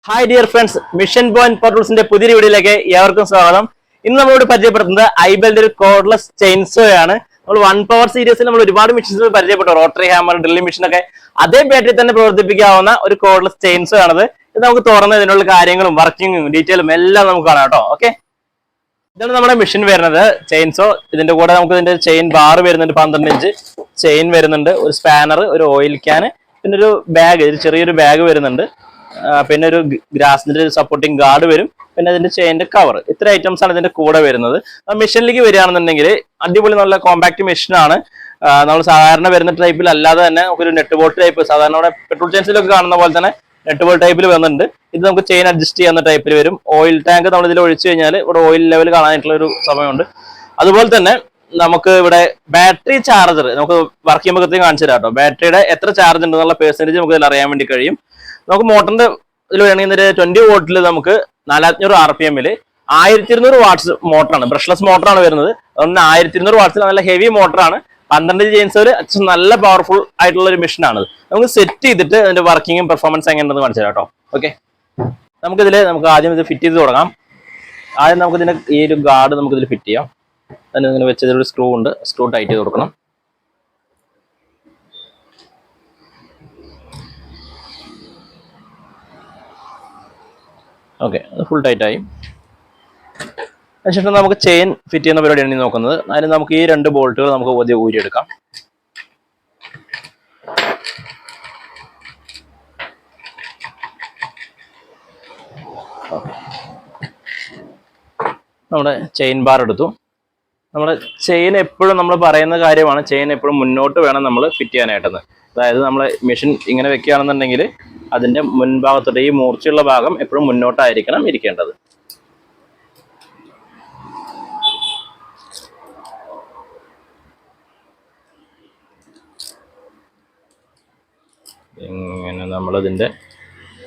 Hi dear friends, mission point പോർട്ടൽസിന്റെ പുതിയ വീഡിയോയിലേക്ക് ഏവർക്കും സ്വാഗതം. ഇന്ന് നമ്മളോട് പരിചയപ്പെടുത്തുന്നത് ഐബെൽന്റെ ഒരു കോർഡ്ലെസ് ചെയിൻസോ ആണ്. നമ്മൾ 1 പവർ സീരീസിൽ നമ്മൾ ഒരുപാട് മെഷീൻസ് പരിചയപ്പെട്ടു, റോട്ടറി ഹാമർ, ഡ്രില്ലിംഗ് മെഷീൻ ഒക്കെ. അതേ ബാറ്ററി തന്നെ പ്രവർത്തിപ്പിക്കാവുന്ന ഒരു കോർഡ്ലെസ് ചെയിൻസോ ആണത്. ഇത് നമുക്ക് തുറന്ന് ഇതിനുള്ള കാര്യങ്ങളും വർക്കിങ്ങും ഡീറ്റെയിലും എല്ലാം നമുക്ക് കാണാം കേട്ടോ. ഓക്കെ, ഇതാണ് നമ്മുടെ മെഷീൻ വരുന്നത്, ചെയിൻസോ. ഇതിന്റെ കൂടെ നമുക്ക് ഇതിന്റെ ചെയിൻ ബാർ വരുന്നുണ്ട്, 12 ഇഞ്ച് ചെയിൻ വരുന്നുണ്ട്, ഒരു സ്പാനർ, ഒരു ഓയിൽ ക്യാൻ, പിന്നെ ഒരു ബാഗ്, ചെറിയൊരു ബാഗ് വരുന്നുണ്ട്, പിന്നെ ഒരു ഗ്രാസിന്റെ സപ്പോർട്ടിങ് ഗാർഡ് വരും, പിന്നെ അതിന്റെ ചെയിന്റെ കവർ. ഇത്ര ഐറ്റംസ് ആണ് ഇതിന്റെ കൂടെ വരുന്നത്. മെഷീനിലേക്ക് വരികയാണെന്നുണ്ടെങ്കിൽ അടിപൊളി നല്ല കോമ്പാക്ട് മെഷീനാണ്. നമ്മൾ സാധാരണ വരുന്ന ടൈപ്പിൽ അല്ലാതെ തന്നെ ഒരു നെറ്റ് ബോൾട്ട് ടൈപ്പ്, സാധാരണ ഇവിടെ പെട്രോൾ ചെയിൻസിലൊക്കെ കാണുന്ന പോലെ തന്നെ നെറ്റ് ബോൾട്ട് ടൈപ്പിൽ വരുന്നുണ്ട്. ഇത് നമുക്ക് ചെയിൻ അഡ്ജസ്റ്റ് ചെയ്യുന്ന ടൈപ്പിൽ വരും. ഓയിൽ ടാങ്ക് നമ്മൾ ഇതിൽ ഒഴിച്ചു കഴിഞ്ഞാൽ ഇവിടെ ഓയിൽ ലെവൽ കാണാനായിട്ടുള്ള ഒരു സമയമുണ്ട്. അതുപോലെ തന്നെ നമുക്ക് ഇവിടെ ബാറ്ററി ചാർജർ നമുക്ക് വർക്ക് ചെയ്യുമ്പോൾ കൃത്യം കാണിച്ചു തരാം കേട്ടോ. ബാറ്ററിയുടെ എത്ര ചാർജ് ഉണ്ടെന്നുള്ള പെർസെന്റേജ് നമുക്ക് ഇതിൽ അറിയാൻ വേണ്ടി കഴിയും. നമുക്ക് മോട്ടറിന്റെ ഇതിൽ വേണമെങ്കിൽ 20 വോട്ടിൽ നമുക്ക് 4500 RPM 1200 വാട്ട്സ് മോട്ടറാണ്, ബ്രഷ്ലെസ് മോട്ടറാണ് വരുന്നത്. അതുകൊണ്ട് 1200 വാട്ട്സിൽ നല്ല ഹെവി മോട്ടറാണ്. 12 ചെയിൻസ് നല്ല പവർഫുൾ ആയിട്ടുള്ള ഒരു മെഷീനാണ്. നമുക്ക് സെറ്റ് ചെയ്തിട്ട് അതിന്റെ വർക്കിങ്ങും പെർഫോമൻസ് എങ്ങനെയാണെന്ന് കാണിച്ചു തരാം കേട്ടോ. ഓക്കെ, നമുക്ക് ആദ്യം ഇത് ഫിറ്റ് ചെയ്ത് തുടങ്ങാം. ആദ്യം നമുക്ക് ഇതിന്റെ ഈ ഒരു ഗാർഡ് നമുക്ക് ഇതിൽ ഫിറ്റ് ചെയ്യാം. അതിന് ഇങ്ങനെ വെച്ചതിലൊരു സ്ക്രൂ ഉണ്ട്, സ്ക്രൂ ടൈറ്റ് ചെയ്ത് കൊടുക്കണം. ഓക്കെ, അത് ഫുൾ ടൈറ്റായി. അതിനുശേഷം നമുക്ക് ചെയിൻ ഫിറ്റ് ചെയ്യുന്ന പരിപാടിയാണ് നോക്കുന്നത്. അതിന് നമുക്ക് ഈ 2 ബോൾട്ടുകൾ നമുക്ക് പുതിയ ഊരിയെടുക്കാം. നമ്മുടെ ചെയിൻ ബാർ എടുത്തു. നമ്മുടെ ചെയിൻ എപ്പോഴും നമ്മൾ പറയുന്ന കാര്യമാണ്, ചെയിൻ എപ്പോഴും മുന്നോട്ട് വേണം നമ്മൾ ഫിറ്റ് ചെയ്യാനായിട്ടെന്ന്. അതായത് നമ്മൾ മെഷീൻ ഇങ്ങനെ വെക്കുകയാണെന്നുണ്ടെങ്കിൽ അതിന്റെ മുൻഭാഗത്തോട്ട് ഈ മൂർച്ചയുള്ള ഭാഗം എപ്പോഴും മുന്നോട്ടായിരിക്കണം ഇരിക്കേണ്ടത്. ഇങ്ങനെ നമ്മളിതിൻ്റെ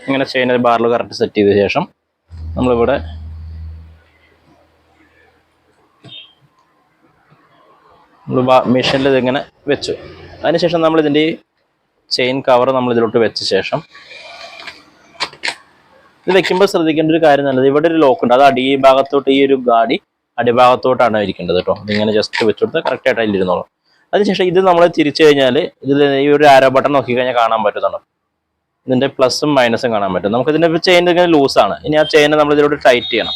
ഇങ്ങനെ ചെയിൻ ബാറിൽ കറക്റ്റ് സെറ്റ് ചെയ്ത ശേഷം നമ്മളിവിടെ മെഷീനിൽ ഇതിങ്ങനെ വെച്ചു. അതിനുശേഷം നമ്മൾ ഇതിൻ്റെ ഈ ചെയിൻ കവർ നമ്മൾ ഇതിലോട്ട് വെച്ച ശേഷം ഇത് വെക്കുമ്പോൾ ശ്രദ്ധിക്കേണ്ട ഒരു കാര്യം നല്ലത്, ഇവിടെ ഒരു ലോക്ക് ഉണ്ട്, അത് അടിഭാഗത്തോട്ട് ഈ ഒരു ഗാഡി അടിഭാഗത്തോട്ടാണ് ഇരിക്കേണ്ടത് കേട്ടോ. ഇതിങ്ങനെ ജസ്റ്റ് വെച്ച് കൊടുത്താൽ കറക്റ്റായിട്ട് അതിലിരുന്നോളൂ. അതിനുശേഷം ഇത് നമ്മൾ തിരിച്ചു കഴിഞ്ഞാൽ ഇതിൽ ഈ ഒരു ആരോ ബട്ടൺ നോക്കിക്കഴിഞ്ഞാൽ കാണാൻ പറ്റുന്നുണ്ടോ, ഇതിൻ്റെ പ്ലസും മൈനസും കാണാൻ പറ്റും. നമുക്ക് ഇതിൻ്റെ ചെയിൻ ഇങ്ങനെ ലൂസാണ്. ഇനി ആ ചെയിനെ നമ്മൾ ഇതിലോട്ട് ടൈറ്റ് ചെയ്യണം.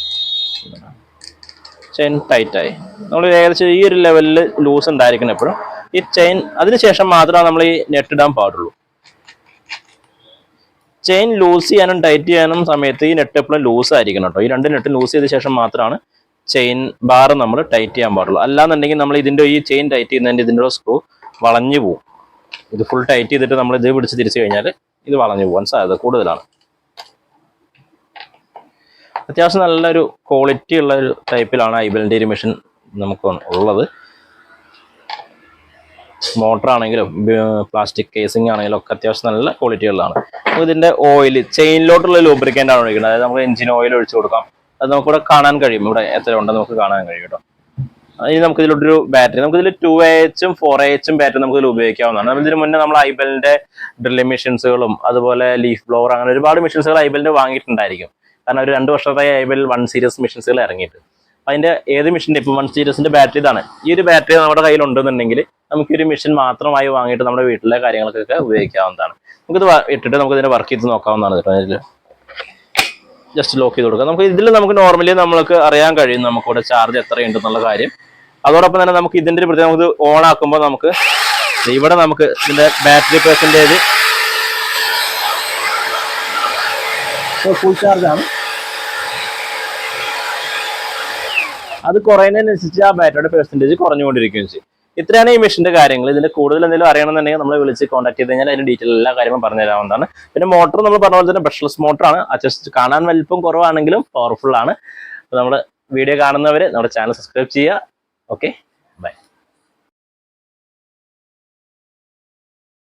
ചെയിൻ ടൈറ്റായി. നമ്മൾ ഏകദേശം ഈ ഒരു ലെവലിൽ ലൂസ് ഉണ്ടായിരിക്കണം എപ്പോഴും ഈ ചെയിൻ. അതിനുശേഷം മാത്രമേ നമ്മൾ ഈ നെറ്റ് ഇടാൻ പാടുള്ളൂ. ചെയിൻ ലൂസ് ചെയ്യാനും ടൈറ്റ് ചെയ്യാനും സമയത്ത് ഈ നെറ്റ് എപ്പോഴും ലൂസ് ആയിരിക്കണം കേട്ടോ. ഈ 2 നെറ്റ് ലൂസ് ചെയ്ത ശേഷം മാത്രമാണ് ചെയിൻ ബാർ നമ്മൾ ടൈറ്റ് ചെയ്യാൻ പാടുള്ളൂ. അല്ലാന്നുണ്ടെങ്കിൽ നമ്മൾ ഇതിൻ്റെ ഈ ചെയിൻ ടൈറ്റ് ചെയ്യുന്നതിൻ്റെ ഇതിൻ്റെ സ്ക്രൂ വളഞ്ഞു പോകും. ഇത് ഫുൾ ടൈറ്റ് ചെയ്തിട്ട് നമ്മൾ ഇത് പിടിച്ച് തിരിച്ചു കഴിഞ്ഞാൽ ഇത് വളഞ്ഞു പോകാൻ സാധ്യത കൂടുതലാണ്. അത്യാവശ്യം നല്ലൊരു ക്വാളിറ്റി ഉള്ള ഒരു ടൈപ്പിലാണ് ഐബെൽൻ്റെ ഒരു മെഷീൻ നമുക്ക് ഉള്ളത്. മോട്ടറാണെങ്കിലും പ്ലാസ്റ്റിക് കേസിംഗ് ആണെങ്കിലും ഒക്കെ അത്യാവശ്യം നല്ല ക്വാളിറ്റി ഉള്ളതാണ്. നമുക്ക് ഇതിൻ്റെ ഓയിൽ ചെയിനിലോട്ടുള്ള ലൂബ്രിക്കൻ്റ് ആണ് ഒഴിക്കുന്നത്. അതായത് നമുക്ക് എഞ്ചിൻ ഓയിൽ ഒഴിച്ചു കൊടുക്കാം. അത് നമുക്കിവിടെ കാണാൻ കഴിയും, ഇവിടെ എത്ര ഉണ്ടെന്ന് നമുക്ക് കാണാൻ കഴിയും കേട്ടോ. ഇനി നമുക്ക് ഇതിലോട്ടൊരു ബാറ്ററി, നമുക്ക് ഇതിൽ 2AH 4AH ബാറ്ററി നമുക്ക് ഇതിൽ ഉപയോഗിക്കാവുന്നതാണ്. നമ്മൾ ഇതിന് മുന്നേ നമ്മൾ ഐബെൽൻ്റെ ഡ്രില്ലിംഗ് മെഷീൻസുകളും അതുപോലെ ലീഫ് ബ്ലോവർ അങ്ങനെ ഒരുപാട് മെഷീൻസുകൾ ഐബെൽൻ്റെ വാങ്ങിയിട്ടുണ്ടായിരിക്കും. കാരണം ഒരു 2 വർഷത്തായി ഐബെൽ 1 സീരീസ് മെഷീൻസുകൾ ഇറങ്ങിയിട്ട്. അതിൻ്റെ ഏത് മെഷീൻ്റെ ഇപ്പോൾ 1 സീരീസിൻ്റെ ബാറ്ററി ഇതാണ്. ഈ ഒരു ബാറ്ററി നമ്മുടെ കയ്യിലുണ്ടെന്നുണ്ടെങ്കിൽ നമുക്ക് ഒരു മെഷീൻ മാത്രമായി വാങ്ങിയിട്ട് നമ്മുടെ വീട്ടിലെ കാര്യങ്ങൾക്കൊക്കെ ഉപയോഗിക്കാവുന്നതാണ്. നമുക്കിത് ഇട്ടിട്ട് നമുക്ക് ഇതിൻ്റെ വർക്ക് ചെയ്ത് നോക്കാവുന്നതാണ് കേട്ടോ. ഇതിൽ ജസ്റ്റ് ലോക്ക് ചെയ്ത് കൊടുക്കാം. നമുക്ക് ഇതിൽ നമുക്ക് നോർമലി നമ്മൾക്ക് അറിയാൻ കഴിയും നമുക്കിവിടെ ചാർജ് എത്രയുണ്ടെന്നുള്ള കാര്യം. അതോടൊപ്പം തന്നെ നമുക്ക് ഇതിൻ്റെ ഒരു പ്രത്യേകം നമുക്ക് ഓൺ ആക്കുമ്പോൾ നമുക്ക് ഇവിടെ നമുക്ക് ഇതിൻ്റെ ബാറ്ററി പെർസെൻറ്റേജ് ഫുൾ ചാർജാണ്. അത് കുറയുന്നതിനനുസരിച്ച് ആ ബാറ്ററിയുടെ പെർസെൻറ്റേജ് കുറഞ്ഞുകൊണ്ടിരിക്കുകയും ചെയ്യും. ഇത്രയാണ് ഈ മെഷീൻ്റെ കാര്യങ്ങൾ. ഇതിൻ്റെ കൂടുതൽ എന്തെങ്കിലും അറിയണമെന്നുണ്ടെങ്കിൽ നമ്മളെ വിളിച്ച് കോൺടാക്ട് ചെയ്ത് കഴിഞ്ഞാൽ അതിൻ്റെ ഡീറ്റെയിൽ എല്ലാ കാര്യങ്ങളും പറഞ്ഞു തരാവുന്നതാണ്. പിന്നെ മോട്ടർ നമ്മൾ പറഞ്ഞ പോലെ തന്നെ ബ്രഷ്ലെസ് മോട്ടറാണ്. ജസ്റ്റ് കാണാൻ വലിപ്പം കുറവാണെങ്കിലും പവർഫുൾ ആണ്. അപ്പോൾ നമ്മൾ വീഡിയോ കാണുന്നവർ നമ്മുടെ ചാനൽ സബ്സ്ക്രൈബ് ചെയ്യുക. ഓക്കെ.